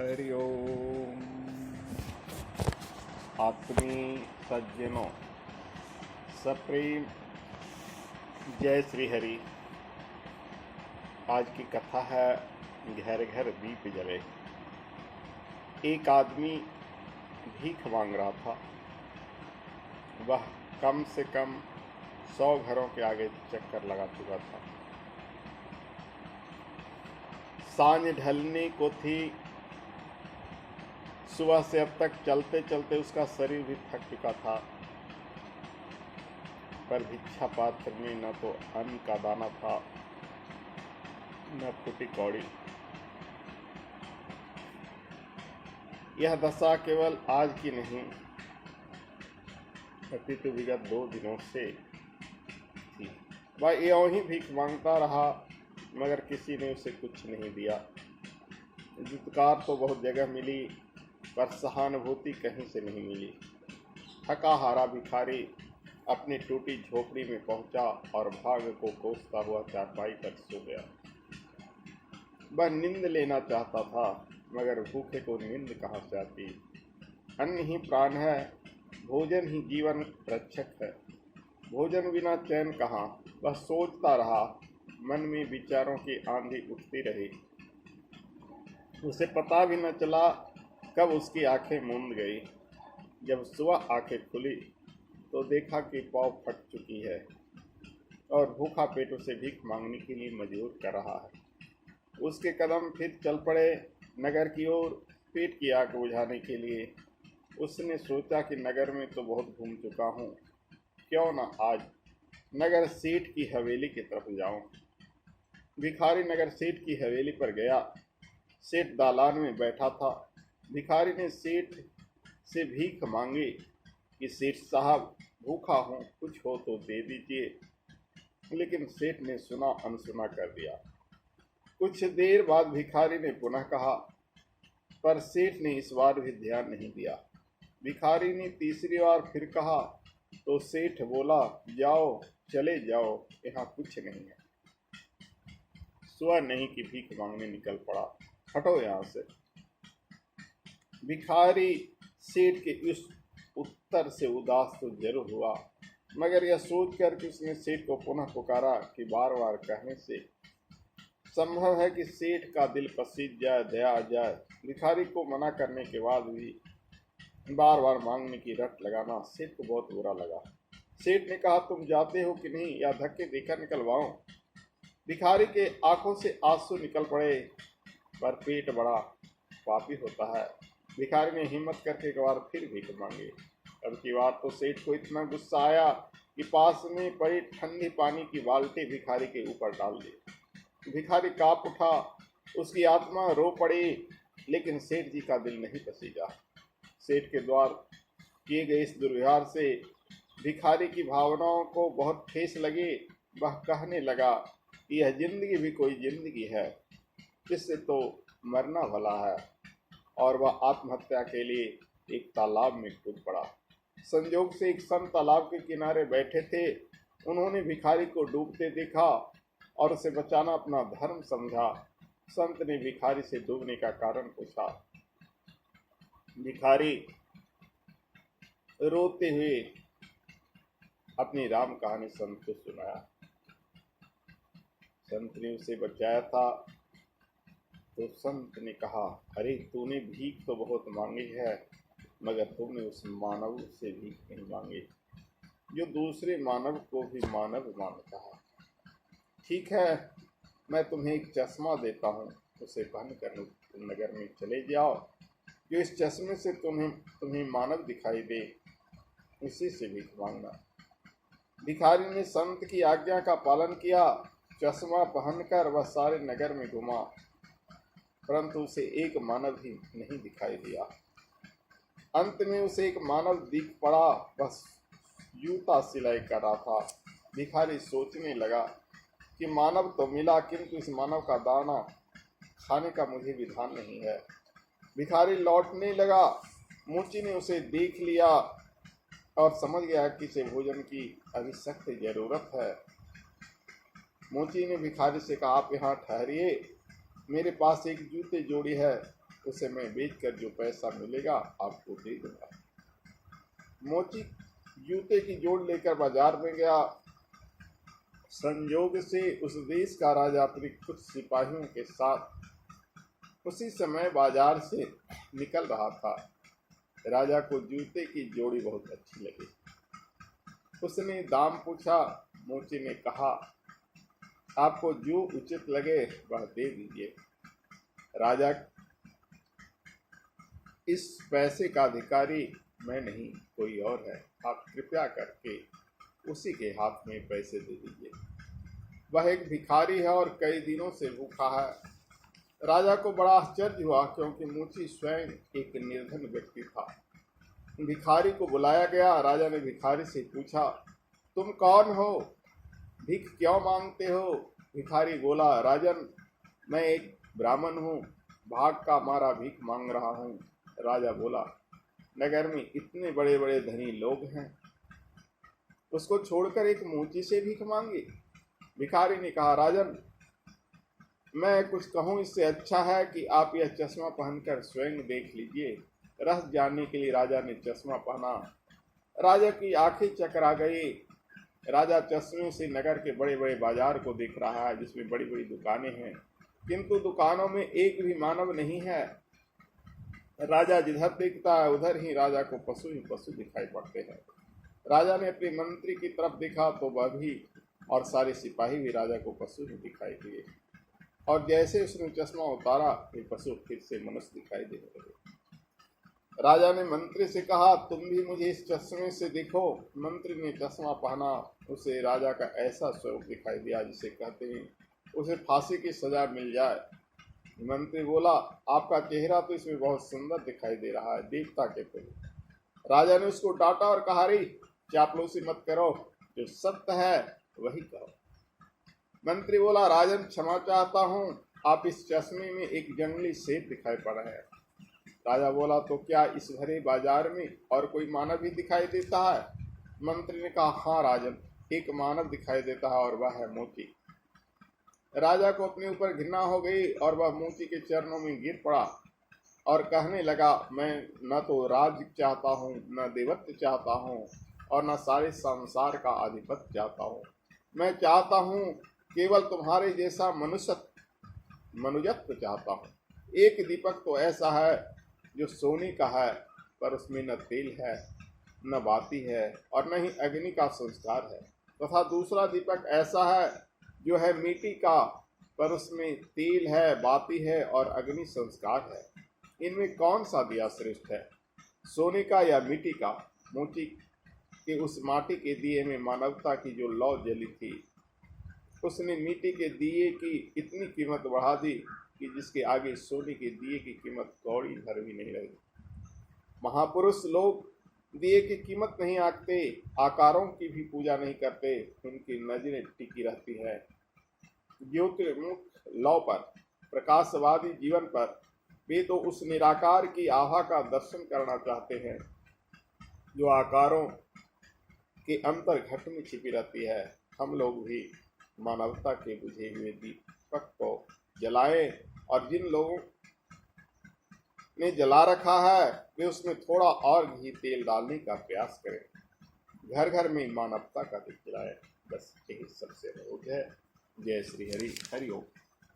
हरि ओम। आत्मीय सज्जनों, सप्रेम जय श्री हरि। आज की कथा है घर घर दीप जले। एक आदमी भीख मांग रहा था। वह कम से कम 100 घरों के आगे चक्कर लगा चुका था। सांझ ढलने को थी। सुबह से अब तक चलते चलते उसका शरीर भी थक चुका था, पर भिक्षा पात्र में न तो अन्न का दाना था न फूटी कौड़ी। यह दशा केवल आज की नहीं, अपितु तो विगत 2 दिनों से थी। वह यूं ही भीख मांगता रहा, मगर किसी ने उसे कुछ नहीं दिया। जुटकार तो बहुत जगह मिली, पर सहानुभूति कहीं से नहीं मिली। थका हारा भिखारी अपनी टूटी झोपड़ी में पहुंचा और भाग्य को कोसता हुआ चारपाई पर सो गया। वह नींद लेना चाहता था, मगर भूखे को नींद कहाँ से आती। अन्न ही प्राण है, भोजन ही जीवन रक्षक है। भोजन बिना चैन कहाँ। वह सोचता रहा, मन में विचारों की आंधी उठती रही। उसे पता भी न चला कब उसकी आंखें मूंद गई। जब सुबह आंखें खुली तो देखा कि पाँव फट चुकी है और भूखा पेट उसे भीख मांगने के लिए मजबूर कर रहा है। उसके कदम फिर चल पड़े नगर की ओर, पेट की आग बुझाने के लिए। उसने सोचा कि नगर में तो बहुत घूम चुका हूँ, क्यों न आज नगर सेठ की हवेली की तरफ जाऊं। भिखारी नगर सेठ की हवेली पर गया। सेठ दालान में बैठा था। भिखारी ने सेठ से भीख मांगी कि सेठ साहब, भूखा हूँ, कुछ हो तो दे दीजिए। लेकिन सेठ ने सुना अनसुना कर दिया। कुछ देर बाद भिखारी ने पुनः कहा, पर सेठ ने इस बार भी ध्यान नहीं दिया। भिखारी ने तीसरी बार फिर कहा तो सेठ बोला, जाओ, चले जाओ, यहाँ कुछ नहीं है। सुबह नहीं कि भीख मांगने निकल पड़ा, हटो यहाँ से। भिखारी सेठ के इस उत्तर से उदास तो जरूर हुआ, मगर यह सोचकर कि उसने सेठ को पुनः पुकारा कि बार बार कहने से संभव है कि सेठ का दिल पसीज जाए, दया आ जाए। भिखारी को मना करने के बाद भी बार बार मांगने की रट लगाना सेठ को बहुत बुरा लगा। सेठ ने कहा, तुम जाते हो कि नहीं, या धक्के देकर निकलवाऊं। भिखारी के आंखों से आंसू निकल पड़े, पर पेट बड़ा पापी होता है। भिखारी ने हिम्मत करके एक बार फिर भीख मांगी। अब की बार तो सेठ को इतना गुस्सा आया कि पास में पड़ी ठंडी पानी की बाल्टी भिखारी के ऊपर डाल दी। भिखारी कांप उठा, उसकी आत्मा रो पड़ी, लेकिन सेठ जी का दिल नहीं पसीजा। सेठ के द्वार किए गए इस दुर्व्यवहार से भिखारी की भावनाओं को बहुत ठेस लगी। वह कहने लगा कि यह जिंदगी भी कोई जिंदगी है, इससे तो मरना भला है। और वह आत्महत्या के लिए एक तालाब में कूद पड़ा। संयोग से एक संत तालाब के किनारे बैठे थे। उन्होंने भिखारी को डूबते देखा और उसे बचाना अपना धर्म समझा। संत ने भिखारी से डूबने का कारण पूछा। भिखारी रोते हुए अपनी राम कहानी संत को सुनाया। संत ने उसे बचाया था। तो संत ने कहा, अरे तूने भीख तो बहुत मांगी है, मगर तुमने उस मानव से भीख नहीं मांगी जो दूसरे मानव को भी मानव मानता है। ठीक है, मैं तुम्हें एक चश्मा देता हूँ, उसे पहन कर नगर में चले जाओ। जो इस चश्मे से तुम्हें मानव दिखाई दे, उसी से भीख मांगना। भिखारी ने संत की आज्ञा का पालन किया। चश्मा पहनकर वह सारे नगर में घुमा, परंतु उसे एक मानव ही नहीं दिखाई दिया। अंत में उसे एक मानव दिख पड़ा, बस जूता सिलाई कर रहा था। भिखारी सोचने लगा कि मानव तो मिला, किंतु इस मानव का दाना खाने का मुझे विधान नहीं है। भिखारी लौटने लगा। मुंची ने उसे देख लिया और समझ गया कि इसे भोजन की अभी सख्त जरूरत है। मुंची ने भिखारी से कहा, आप यहाँ ठहरिए, मेरे पास एक जूते जोड़ी है, उसे मैं बेचकर जो पैसा मिलेगा आपको दे दूंगा। मोची जूते की जोड़ लेकर बाजार में गया। संयोग से उस देश का राजा अपने कुछ सिपाहियों के साथ उसी समय बाजार से निकल रहा था। राजा को जूते की जोड़ी बहुत अच्छी लगी। उसने दाम पूछा। मोची ने कहा, आपको जो उचित लगे वह दे दीजिए। राजा, इस पैसे का अधिकारी मैं नहीं, कोई और है। आप कृपया करके उसी के हाथ में पैसे दे दीजिए। वह एक भिखारी है और कई दिनों से भूखा है। राजा को बड़ा आश्चर्य हुआ, क्योंकि मोची स्वयं एक निर्धन व्यक्ति था। भिखारी को बुलाया गया। राजा ने भिखारी से पूछा, तुम कौन हो? भीख क्यों मांगते हो? भिखारी बोला, राजन, मैं एक ब्राह्मण हूँ, भाग का मारा भीख मांग रहा हूँ। राजा बोला, नगर में इतने बड़े बड़े धनी लोग हैं, उसको छोड़कर एक मोची से भीख मांगी? भिखारी ने कहा, राजन, मैं कुछ कहूँ इससे अच्छा है कि आप यह चश्मा पहनकर स्वयं देख लीजिए। रस जानने के लिए राजा ने चश्मा पहना। राजा की आंखें चकरा गई। राजा चश्मे से नगर के बड़े बड़े बाजार को देख रहा है, जिसमें बड़ी बड़ी दुकानें हैं, किंतु दुकानों में एक भी मानव नहीं है। राजा जिधर देखता है उधर ही राजा को पशु ही पशु दिखाई पड़ते हैं। राजा ने अपने मंत्री की तरफ देखा तो वह भी और सारे सिपाही भी राजा को पशु ही दिखाई दिए, और जैसे उसने चश्मा उतारा वे पशु फिर से मनुष्य दिखाई देने लगे। राजा ने मंत्री से कहा, तुम भी मुझे इस चश्मे से देखो। मंत्री ने चश्मा पहना। उसे राजा का ऐसा स्वरूप दिखाई दिया जिसे कहते हैं उसे फांसी की सजा मिल जाए। मंत्री बोला, आपका चेहरा तो इसमें बहुत सुंदर दिखाई दे रहा है, देखता के तुम। राजा ने उसको डांटा और कहा, रे चापलूसी मत करो, जो सत्य है वही कहो। मंत्री बोला, राजन, क्षमा चाहता हूँ, आप इस चश्मे में एक जंगली शेर दिखाई पड़ रहे हैं। राजा बोला, तो क्या इस भरे बाजार में और कोई मानव भी दिखाई देता है? मंत्री ने कहा, हाँ राजन, एक मानव दिखाई देता है और वह है मोची। राजा को अपने ऊपर घृणा हो गई और वह मोची के चरणों में गिर पड़ा और कहने लगा, मैं न तो राज्य चाहता हूँ, न देवत्व चाहता हूँ, और न सारे संसार का आधिपत्य चाहता हूँ। मैं चाहता हूँ केवल तुम्हारे जैसा मनुजत्व चाहता हूँ। एक दीपक तो ऐसा है जो सोने का है, पर उसमें न तेल है, न बाती है, और न ही अग्नि का संस्कार है, तथा दूसरा दीपक ऐसा है जो है मिट्टी का, पर उसमें तेल है, बाती है और अग्नि संस्कार है। इनमें कौन सा दिया श्रेष्ठ है, सोने का या मिट्टी का? मोची के उस माटी के दिए में मानवता की जो लौ जली थी, उसने मिट्टी के दिए की इतनी कीमत बढ़ा दी कि जिसके आगे सोने के दिए की कीमत कौड़ी भर भी नहीं रही। महापुरुष लोग दिए की कीमत नहीं आंकते, आकारों की भी पूजा नहीं करते, उनकी नजरें टिकी रहती है ज्योतिर्मुख लौ पर, प्रकाशवादी जीवन पर। वे तो उस निराकार की आभा का दर्शन करना चाहते हैं जो आकारों के अंतर घट में छिपी रहती है। हम लोग भी मानवता के बुझे हुए दीपक को जलाएं, और जिन लोगों ने जला रखा है वे उसमें थोड़ा और घी तेल डालने का प्रयास करें। घर घर में मानवता का दीप जलाएं। बस यही सबसे अनुरोध है। जय श्री हरि। हरि ओम।